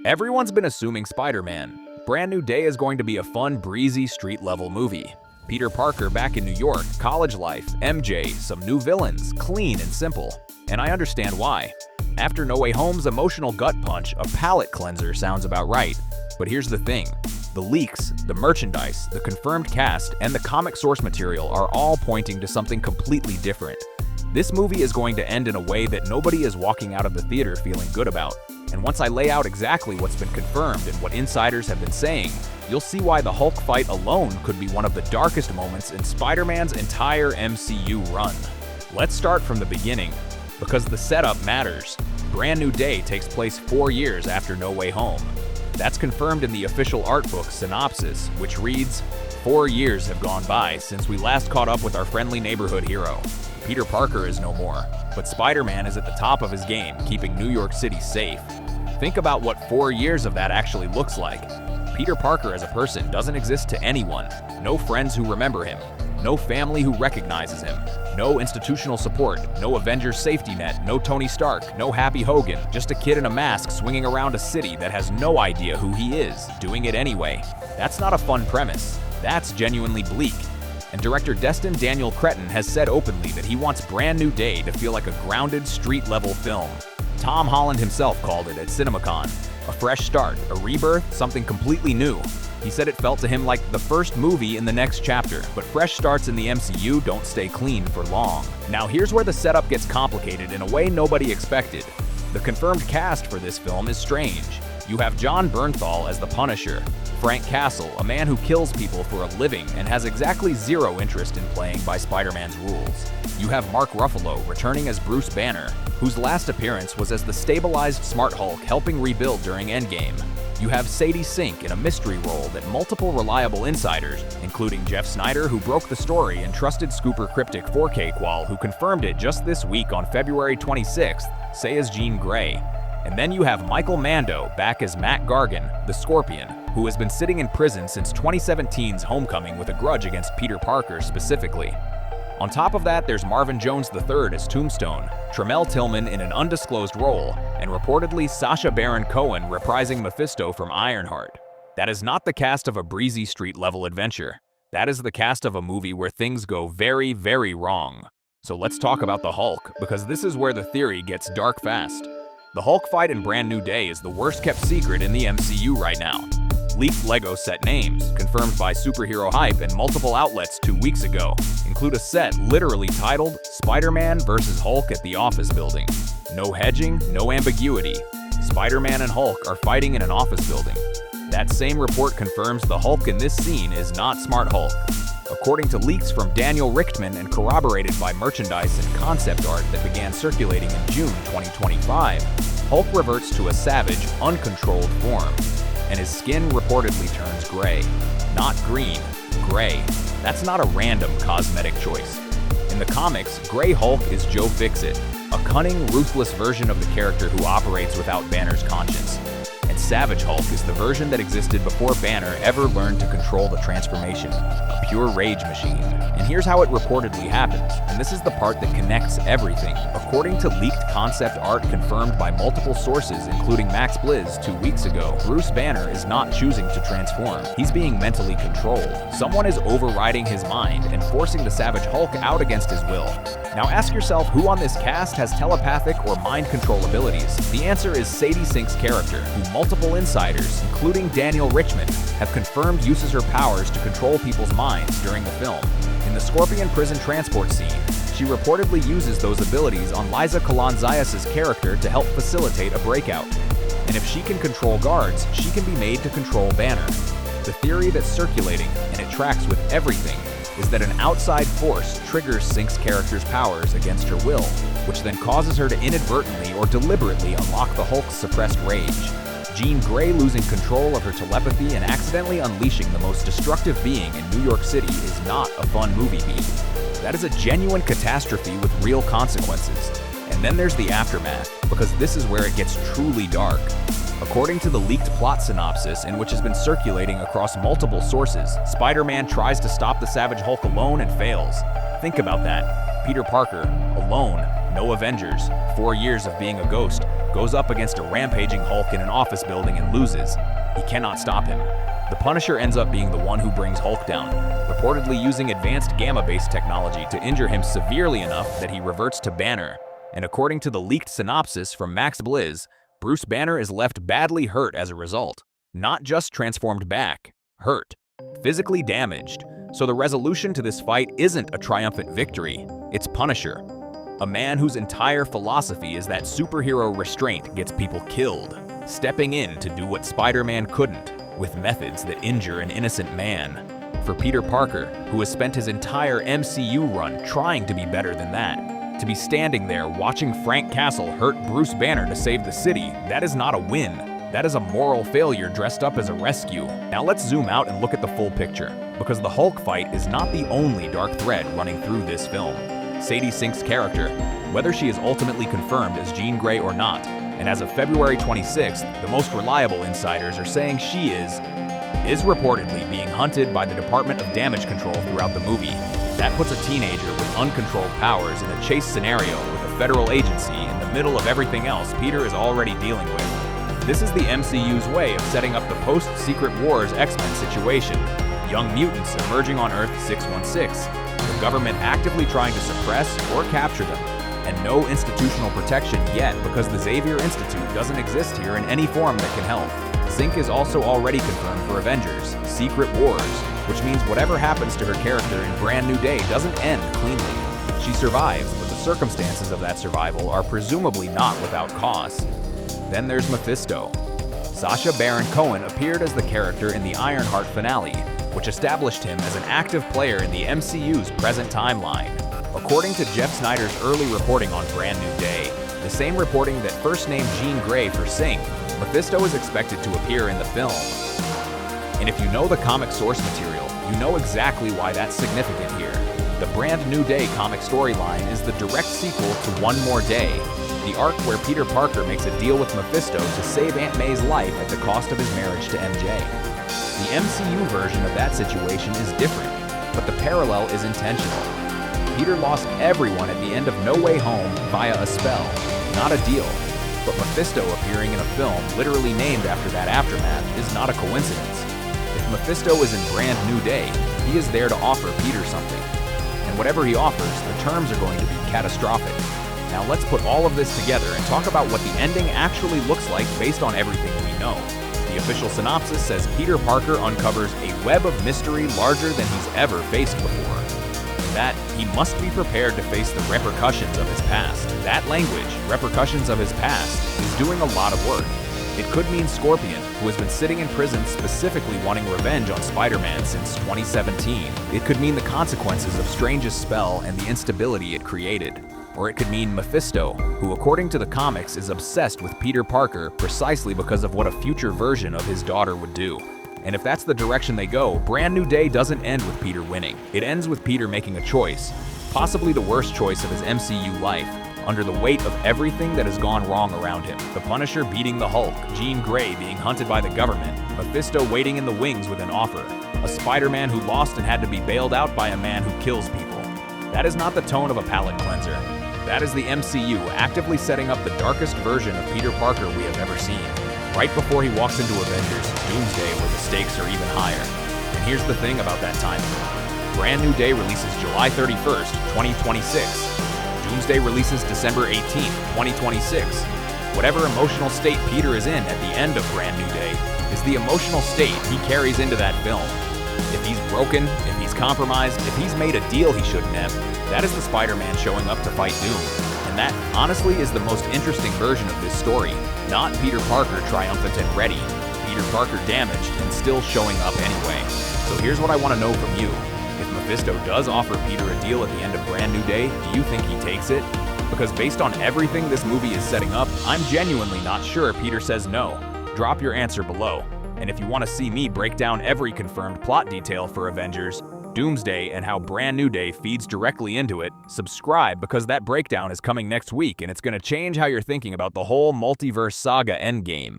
Everyone's been assuming Spider-Man. Brand New Day is going to be a fun, breezy, street-level movie. Peter Parker back in New York, college life, MJ, some new villains, clean and simple. And I understand why. After No Way Home's emotional gut punch, a palate cleanser sounds about right. But here's the thing. The leaks, the merchandise, the confirmed cast, and the comic source material are all pointing to something completely different. This movie is going to end in a way that nobody is walking out of the theater feeling good about. And once I lay out exactly what's been confirmed and what insiders have been saying, you'll see why the Hulk fight alone could be one of the darkest moments in Spider-Man's entire MCU run. Let's start from the beginning, because the setup matters. Brand New Day takes place 4 years after No Way Home. That's confirmed in the official art book synopsis, which reads, 4 years have gone by since we last caught up with our friendly neighborhood hero. Peter Parker is no more, but Spider-Man is at the top of his game, keeping New York City safe. Think about what 4 years of that actually looks like. Peter Parker as a person doesn't exist to anyone. No friends who remember him. No family who recognizes him. No institutional support. No Avengers safety net. No Tony Stark. No Happy Hogan. Just a kid in a mask swinging around a city that has no idea who he is, doing it anyway. That's not a fun premise. That's genuinely bleak. And director Destin Daniel Cretton has said openly that he wants Brand New Day to feel like a grounded, street-level film. Tom Holland himself called it at CinemaCon. A fresh start, a rebirth, something completely new. He said it felt to him like the first movie in the next chapter, but fresh starts in the MCU don't stay clean for long. Now here's where the setup gets complicated in a way nobody expected. The confirmed cast for this film is strange. You have John Bernthal as the Punisher, Frank Castle, a man who kills people for a living and has exactly zero interest in playing by Spider-Man's rules. You have Mark Ruffalo returning as Bruce Banner, whose last appearance was as the stabilized Smart Hulk helping rebuild during Endgame. You have Sadie Sink in a mystery role that multiple reliable insiders, including Jeff Snyder, who broke the story, and trusted Scooper Cryptic 4K Qual, who confirmed it just this week on February 26th, say as Jean Grey. And then you have Michael Mando back as Matt Gargan, the Scorpion, who has been sitting in prison since 2017's Homecoming with a grudge against Peter Parker specifically. On top of that, there's Marvin Jones III as Tombstone, Tremel Tillman in an undisclosed role, and reportedly Sacha Baron Cohen reprising Mephisto from Ironheart. That is not the cast of a breezy street-level adventure. That is the cast of a movie where things go very, very wrong. So let's talk about the Hulk, because this is where the theory gets dark fast. The Hulk fight in Brand New Day is the worst-kept secret in the MCU right now. Leaked LEGO set names, confirmed by Superhero Hype and multiple outlets 2 weeks ago, include a set literally titled Spider-Man vs. Hulk at the Office Building. No hedging, no ambiguity. Spider-Man and Hulk are fighting in an office building. That same report confirms the Hulk in this scene is not Smart Hulk. According to leaks from Daniel Richtman and corroborated by merchandise and concept art that began circulating in June 2025, Hulk reverts to a savage, uncontrolled form, and his skin reportedly turns gray. Not green, gray. That's not a random cosmetic choice. In the comics, Gray Hulk is Joe Fixit, a cunning, ruthless version of the character who operates without Banner's conscience. And Savage Hulk is the version that existed before Banner ever learned to control the transformation, a pure rage machine. And here's how it reportedly happens, and this is the part that connects everything. According to leaked concept art confirmed by multiple sources, including Max Blizz 2 weeks ago, Bruce Banner is not choosing to transform. He's being mentally controlled. Someone is overriding his mind and forcing the Savage Hulk out against his will. Now ask yourself who on this cast has telepathic or mind control abilities. The answer is Sadie Sink's character, who multiple insiders, including Daniel Richtman, have confirmed uses her powers to control people's minds during the film. In the Scorpion prison transport scene, she reportedly uses those abilities on Liza Kalanzias' character to help facilitate a breakout. And if she can control guards, she can be made to control Banner. The theory that's circulating, and it tracks with everything, is that an outside force triggers Sink's character's powers against her will, which then causes her to inadvertently or deliberately unlock the Hulk's suppressed rage. Jean Grey losing control of her telepathy and accidentally unleashing the most destructive being in New York City is not a fun movie beat. That is a genuine catastrophe with real consequences. And then there's the aftermath, because this is where it gets truly dark. According to the leaked plot synopsis, in which has been circulating across multiple sources, Spider-Man tries to stop the Savage Hulk alone and fails. Think about that. Peter Parker, alone, no Avengers, 4 years of being a ghost. goes up against a rampaging Hulk in an office building and loses. He cannot stop him. The Punisher ends up being the one who brings Hulk down, reportedly using advanced gamma-based technology to injure him severely enough that he reverts to Banner. And according to the leaked synopsis from Max Blizz, Bruce Banner is left badly hurt as a result. Not just transformed back, hurt, physically damaged. So the resolution to this fight isn't a triumphant victory, it's Punisher. A man whose entire philosophy is that superhero restraint gets people killed, stepping in to do what Spider-Man couldn't, with methods that injure an innocent man. For Peter Parker, who has spent his entire MCU run trying to be better than that, to be standing there watching Frank Castle hurt Bruce Banner to save the city, that is not a win. That is a moral failure dressed up as a rescue. Now let's zoom out and look at the full picture, because the Hulk fight is not the only dark thread running through this film. Sadie Sink's character, whether she is ultimately confirmed as Jean Grey or not, and as of February 26th, the most reliable insiders are saying she is reportedly being hunted by the Department of Damage Control throughout the movie. That puts a teenager with uncontrolled powers in a chase scenario with a federal agency in the middle of everything else Peter is already dealing with. This is the MCU's way of setting up the post-Secret Wars X-Men situation. Young mutants emerging on Earth 616, the government actively trying to suppress or capture them, and no institutional protection yet because the Xavier Institute doesn't exist here in any form that can help. Sink is also already confirmed for Avengers: Secret Wars, which means whatever happens to her character in Brand New Day doesn't end cleanly. She survives, but the circumstances of that survival are presumably not without cost. Then there's Mephisto. Sacha Baron Cohen appeared as the character in the Ironheart finale, which established him as an active player in the MCU's present timeline. According to Jeff Snyder's early reporting on Brand New Day, the same reporting that first named Jean Grey for Sink, Mephisto is expected to appear in the film. And if you know the comic source material, you know exactly why that's significant here. The Brand New Day comic storyline is the direct sequel to One More Day, the arc where Peter Parker makes a deal with Mephisto to save Aunt May's life at the cost of his marriage to MJ. The MCU version of that situation is different, but the parallel is intentional. Peter lost everyone at the end of No Way Home via a spell, not a deal. But Mephisto appearing in a film literally named after that aftermath is not a coincidence. If Mephisto is in Brand New Day, he is there to offer Peter something. And whatever he offers, the terms are going to be catastrophic. Now let's put all of this together and talk about what the ending actually looks like based on everything we know. The official synopsis says Peter Parker uncovers a web of mystery larger than he's ever faced before. That he must be prepared to face the repercussions of his past. That language, repercussions of his past, is doing a lot of work. It could mean Scorpion, who has been sitting in prison specifically wanting revenge on Spider-Man since 2017. It could mean the consequences of Strange's spell and the instability it created. Or it could mean Mephisto, who according to the comics is obsessed with Peter Parker precisely because of what a future version of his daughter would do. And if that's the direction they go, Brand New Day doesn't end with Peter winning. It ends with Peter making a choice, possibly the worst choice of his MCU life, under the weight of everything that has gone wrong around him. The Punisher beating the Hulk, Jean Grey being hunted by the government, Mephisto waiting in the wings with an offer, a Spider-Man who lost and had to be bailed out by a man who kills people. That is not the tone of a palate cleanser. That is the MCU actively setting up the darkest version of Peter Parker we have ever seen. Right before he walks into Avengers Doomsday, where the stakes are even higher. And here's the thing about that timing. Brand New Day releases July 31st, 2026. Doomsday releases December 18th, 2026. Whatever emotional state Peter is in at the end of Brand New Day is the emotional state he carries into that film. If he's broken, if he's compromised, if he's made a deal he shouldn't have, that is the Spider-Man showing up to fight Doom. And that, honestly, is the most interesting version of this story. Not Peter Parker triumphant and ready, Peter Parker damaged and still showing up anyway. So here's what I want to know from you. If Mephisto does offer Peter a deal at the end of Brand New Day, do you think he takes it? Because based on everything this movie is setting up, I'm genuinely not sure Peter says no. Drop your answer below. And if you want to see me break down every confirmed plot detail for Avengers, Doomsday, and how Brand New Day feeds directly into it, subscribe because that breakdown is coming next week and it's going to change how you're thinking about the whole multiverse saga endgame.